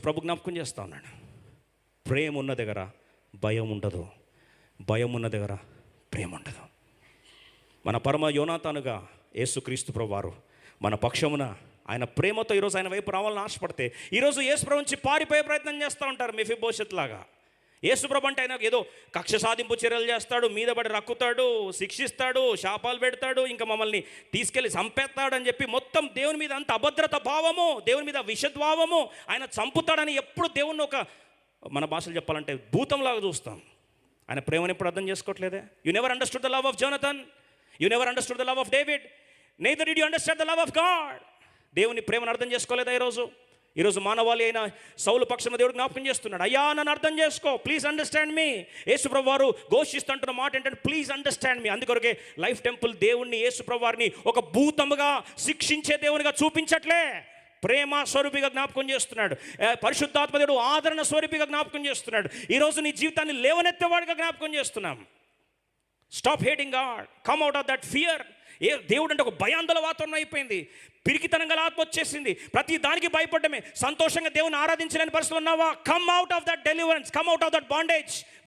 ప్రభు జ్ఞాపకం చేస్తా ఉన్నాడు, ప్రేమ ఉన్న దగ్గర భయం ఉండదు, భయం ఉన్న దగ్గర ప్రేమ ఉండదు. మన పరమ యోనాతానుగా యేసుక్రీస్తు ప్రభు వారు మన పక్షమున ఆయన ప్రేమతో ఈరోజు ఆయన వైపు రావాలని ఆశపడితే, ఈరోజు యేసు ప్రభు నుంచి పారిపోయే ప్రయత్నం చేస్తూ ఉంటారు మెఫీబోషెత్ లాగా. యేసు ప్రభు అంటే ఆయన ఏదో కక్ష సాధింపు చర్యలు చేస్తాడు, మీద పడి రక్కుతాడు, శిక్షిస్తాడు, శాపాలు పెడతాడు, ఇంకా మమ్మల్ని తీసుకెళ్ళి చంపేస్తాడు అని చెప్పి మొత్తం దేవుని మీద అంత అభద్రత భావము, దేవుని మీద విషద్భావము, ఆయన చంపుతాడని ఎప్పుడు దేవుణ్ణి ఒక మన భాషలు చెప్పాలంటే భూతంలాగా చూస్తాం. ఆయన ప్రేమను ఎప్పుడు అర్థం చేసుకోవట్లేదే. You never understood the love of Jonathan, you never understood the love of David, neither did you understand the love of God. దేవుని ప్రేమను అర్థం చేసుకోలేదా? ఈరోజు మానవాళి అయిన సౌలు పక్షాన దేవుడు జ్ఞాపకం చేస్తున్నాడు, అయ్యా నన్ను అర్థం చేసుకో, ప్లీజ్ అండర్స్టాండ్ మీ. యేసుప్రభు వారు ఘోషిస్తుంటున్న మాట ఏంటంటే ప్లీజ్ అండర్స్టాండ్ మీ. అందుకొరకే లైఫ్ టెంపుల్ దేవుణ్ణి, యేసుప్రభు వారిని ఒక భూతముగా శిక్షించే దేవునిగా చూపించట్లే, ప్రేమ స్వరూపిగా జ్ఞాపకం చేస్తున్నాడు. పరిశుద్ధాత్మ దేవుడు ఆదరణ స్వరూపిగా జ్ఞాపకం చేస్తున్నాడు. ఈరోజు నీ జీవితాన్ని లేవనెత్తేవాడిగా జ్ఞాపకం చేస్తున్నాం. Stop hating God, come out of that fear. దేవుడు అంటే ఒక భయాందోళన వాతావరణం అయిపోయింది, పిరికితనం గల ఆత్మ వచ్చేసింది, ప్రతి దానికి భయపడమే. సంతోషంగా దేవుని ఆరాధించలేని పరిస్థితులు ఉన్నావా? Come out of that deliverance, come out of that bondage.